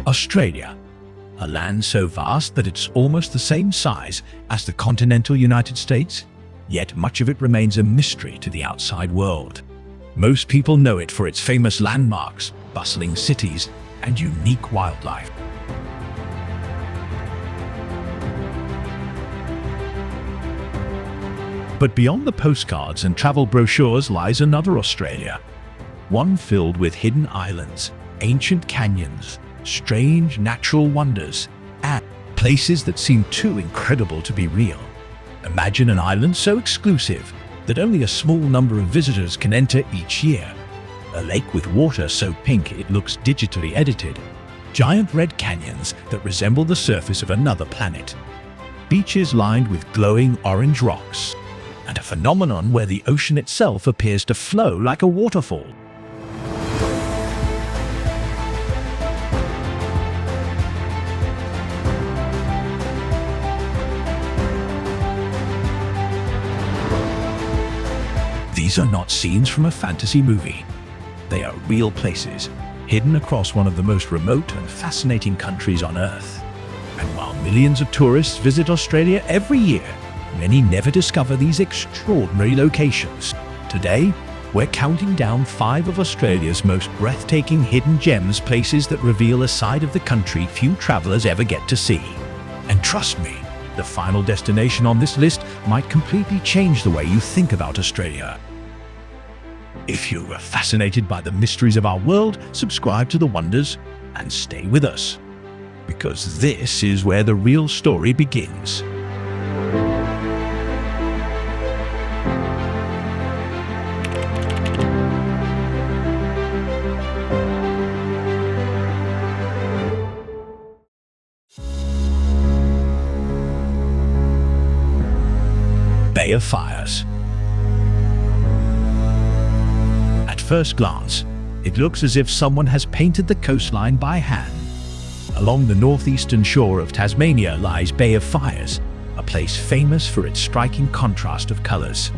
Australia, a land so vast that it's almost the same size as the continental United States, yet much of it remains a mystery to the outside world. Most people know it for its famous landmarks, bustling cities, and unique wildlife. But beyond the postcards and travel brochures lies another Australia, one filled with hidden islands, ancient canyons, strange natural wonders, and places that seem too incredible to be real. Imagine an island so exclusive that only a small number of visitors can enter each year. A lake with water so pink it looks digitally edited. Giant red canyons that resemble the surface of another planet. Beaches lined with glowing orange rocks. And a phenomenon where the ocean itself appears to flow like a waterfall. These are not scenes from a fantasy movie. They are real places, hidden across one of the most remote and fascinating countries on Earth. And while millions of tourists visit Australia every year, many never discover these extraordinary locations. Today, we're counting down 5 of Australia's most breathtaking hidden gems, places that reveal a side of the country few travelers ever get to see. And trust me, the final destination on this list might completely change the way you think about Australia. If you are fascinated by the mysteries of our world, subscribe to The Wonders and stay with us, because this is where the real story begins. Bay of Fires. At first glance, it looks as if someone has painted the coastline by hand. Along the northeastern shore of Tasmania lies Bay of Fires, a place famous for its striking contrast of colors.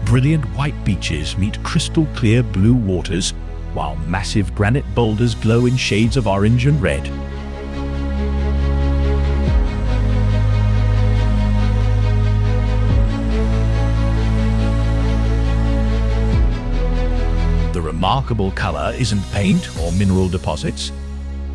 Brilliant white beaches meet crystal clear blue waters, while massive granite boulders glow in shades of orange and red. The remarkable color isn't paint or mineral deposits.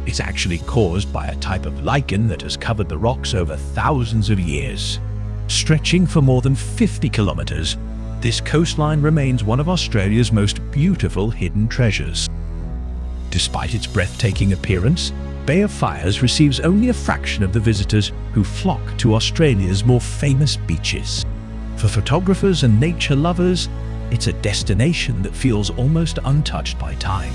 It's actually caused by a type of lichen that has covered the rocks over thousands of years. Stretching for more than 50 kilometers, this coastline remains one of Australia's most beautiful hidden treasures. Despite its breathtaking appearance, Bay of Fires receives only a fraction of the visitors who flock to Australia's more famous beaches. For photographers and nature lovers, it's a destination that feels almost untouched by time.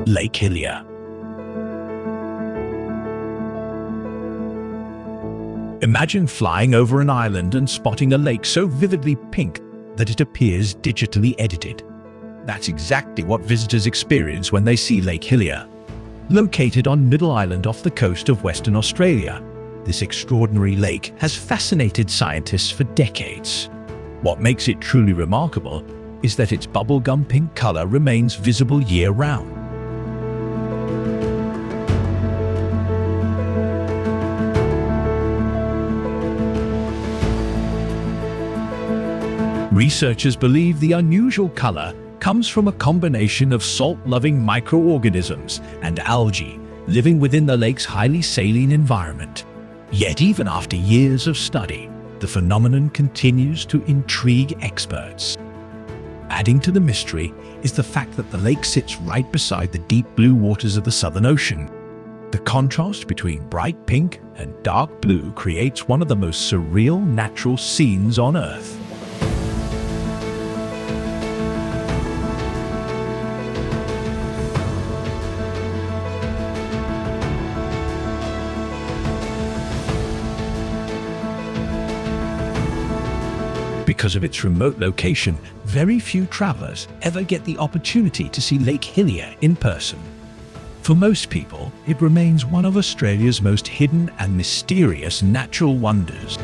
Lake Hillier. Imagine flying over an island and spotting a lake so vividly pink that it appears digitally edited. That's exactly what visitors experience when they see Lake Hillier. Located on Middle Island off the coast of Western Australia, this extraordinary lake has fascinated scientists for decades. What makes it truly remarkable is that its bubblegum pink color remains visible year-round. Researchers believe the unusual color comes from a combination of salt-loving microorganisms and algae living within the lake's highly saline environment. Yet even after years of study, the phenomenon continues to intrigue experts. Adding to the mystery is the fact that the lake sits right beside the deep blue waters of the Southern Ocean. The contrast between bright pink and dark blue creates one of the most surreal natural scenes on Earth. Because of its remote location, very few travelers ever get the opportunity to see Lake Hillier in person. For most people, it remains one of Australia's most hidden and mysterious natural wonders.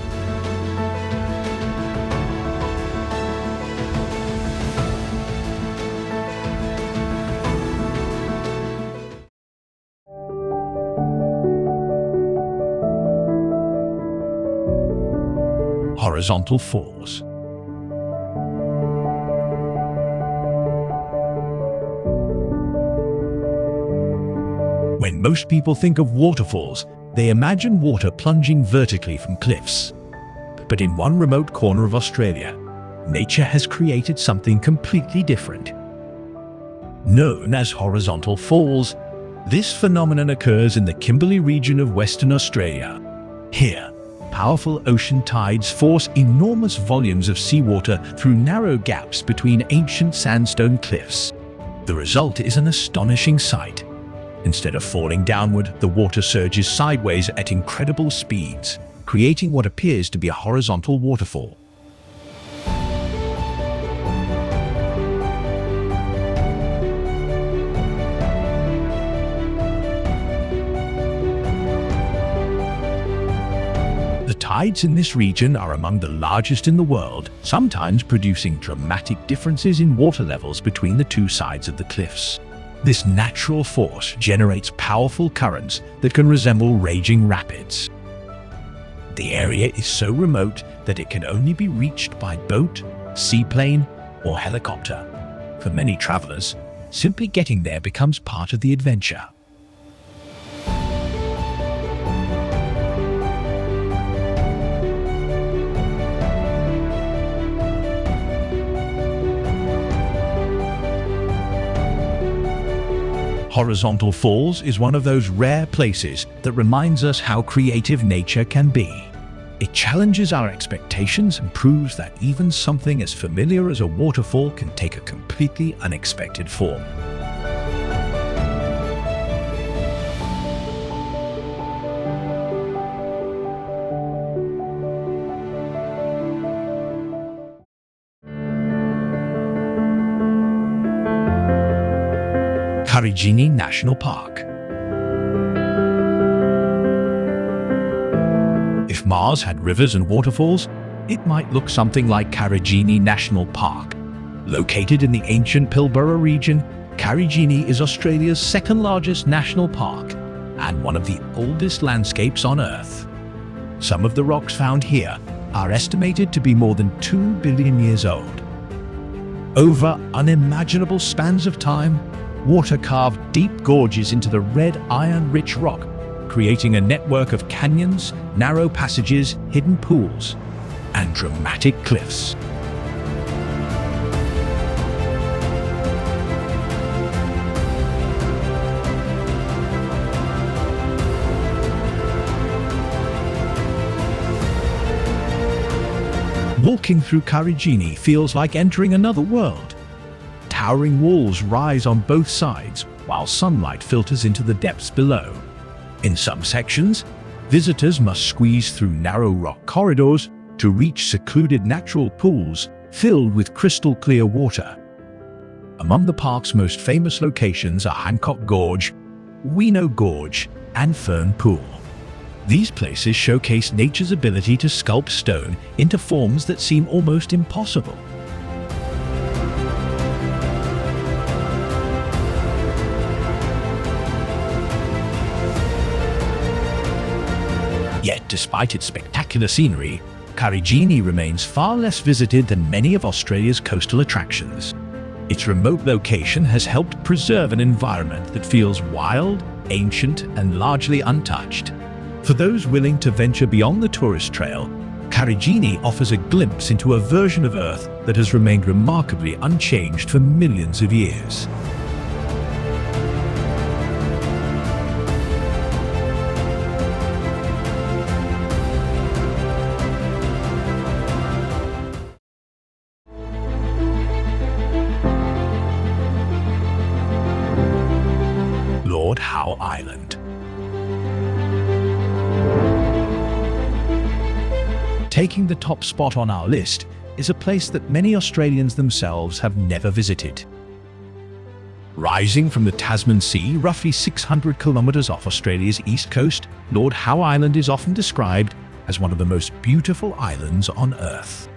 Horizontal falls. When most people think of waterfalls, they imagine water plunging vertically from cliffs. But in one remote corner of Australia, nature has created something completely different. Known as horizontal falls, this phenomenon occurs in the Kimberley region of Western Australia. Here, powerful ocean tides force enormous volumes of seawater through narrow gaps between ancient sandstone cliffs. The result is an astonishing sight. Instead of falling downward, the water surges sideways at incredible speeds, creating what appears to be a horizontal waterfall. The tides in this region are among the largest in the world, sometimes producing dramatic differences in water levels between the two sides of the cliffs. This natural force generates powerful currents that can resemble raging rapids. The area is so remote that it can only be reached by boat, seaplane, or helicopter. For many travelers, simply getting there becomes part of the adventure. Horizontal falls is one of those rare places that reminds us how creative nature can be. It challenges our expectations and proves that even something as familiar as a waterfall can take a completely unexpected form. Karijini National Park. If Mars had rivers and waterfalls, it might look something like Karijini National Park. Located in the ancient Pilbara region, Karijini is Australia's second-largest national park and one of the oldest landscapes on Earth. Some of the rocks found here are estimated to be more than 2 billion years old. Over unimaginable spans of time, water carved deep gorges into the red iron-rich rock, creating a network of canyons, narrow passages, hidden pools, and dramatic cliffs. Walking through Karijini feels like entering another world. Towering walls rise on both sides, while sunlight filters into the depths below. In some sections, visitors must squeeze through narrow rock corridors to reach secluded natural pools filled with crystal-clear water. Among the park's most famous locations are Hancock Gorge, Wino Gorge, and Fern Pool. These places showcase nature's ability to sculpt stone into forms that seem almost impossible. Yet, despite its spectacular scenery, Karijini remains far less visited than many of Australia's coastal attractions. Its remote location has helped preserve an environment that feels wild, ancient, and largely untouched. For those willing to venture beyond the tourist trail, Karijini offers a glimpse into a version of Earth that has remained remarkably unchanged for millions of years. Lord Howe Island. Taking the top spot on our list is a place that many Australians themselves have never visited. Rising from the Tasman Sea, roughly 600 kilometers off Australia's east coast, Lord Howe Island is often described as one of the most beautiful islands on Earth.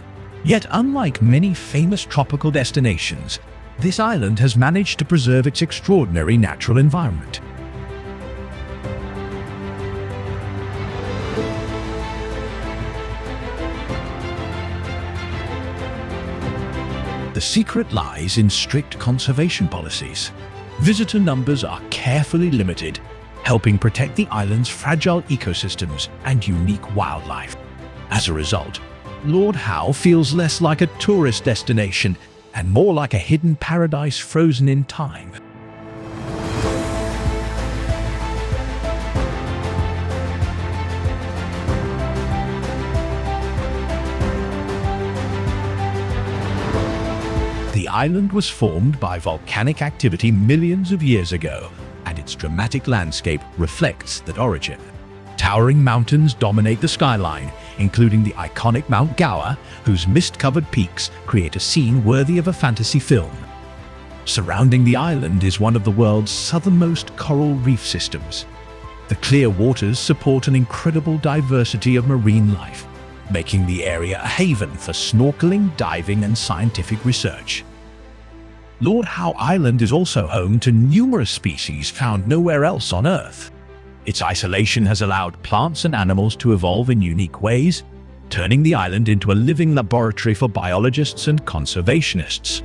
Yet unlike many famous tropical destinations, this island has managed to preserve its extraordinary natural environment. The secret lies in strict conservation policies. Visitor numbers are carefully limited, helping protect the island's fragile ecosystems and unique wildlife. As a result, Lord Howe feels less like a tourist destination and more like a hidden paradise frozen in time. The island was formed by volcanic activity millions of years ago, and its dramatic landscape reflects that origin. Towering mountains dominate the skyline, including the iconic Mount Gower, whose mist-covered peaks create a scene worthy of a fantasy film. Surrounding the island is one of the world's southernmost coral reef systems. The clear waters support an incredible diversity of marine life, making the area a haven for snorkeling, diving, and scientific research. Lord Howe Island is also home to numerous species found nowhere else on Earth. Its isolation has allowed plants and animals to evolve in unique ways, turning the island into a living laboratory for biologists and conservationists.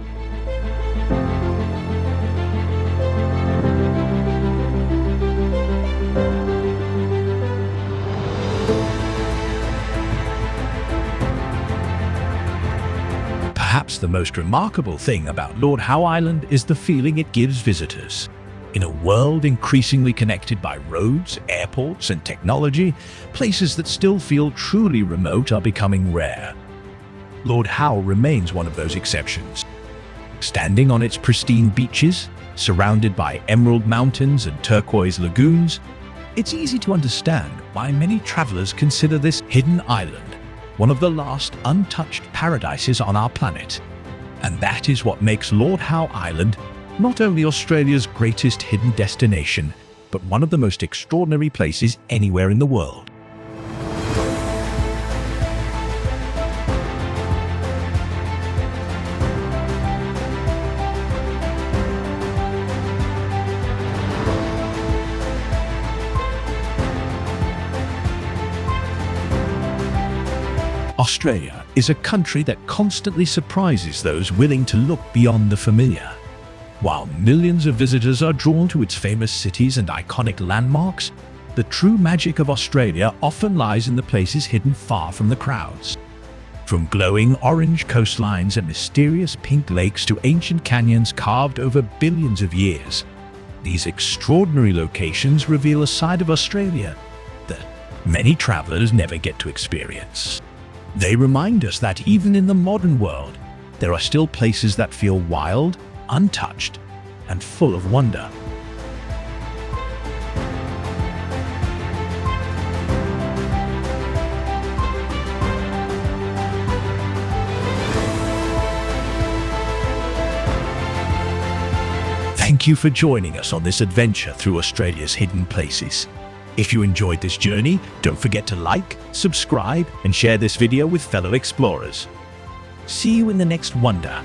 Perhaps the most remarkable thing about Lord Howe Island is the feeling it gives visitors. In a world increasingly connected by roads, airports, and technology, places that still feel truly remote are becoming rare. Lord Howe remains one of those exceptions. Standing on its pristine beaches, surrounded by emerald mountains and turquoise lagoons, it's easy to understand why many travelers consider this hidden island one of the last untouched paradises on our planet. And that is what makes Lord Howe Island not only Australia's greatest hidden destination, but one of the most extraordinary places anywhere in the world. Australia is a country that constantly surprises those willing to look beyond the familiar. While millions of visitors are drawn to its famous cities and iconic landmarks, the true magic of Australia often lies in the places hidden far from the crowds. From glowing orange coastlines and mysterious pink lakes to ancient canyons carved over billions of years, these extraordinary locations reveal a side of Australia that many travelers never get to experience. They remind us that even in the modern world, there are still places that feel wild, untouched, and full of wonder. Thank you for joining us on this adventure through Australia's hidden places. If you enjoyed this journey, don't forget to like, subscribe, and share this video with fellow explorers. See you in the next wonder.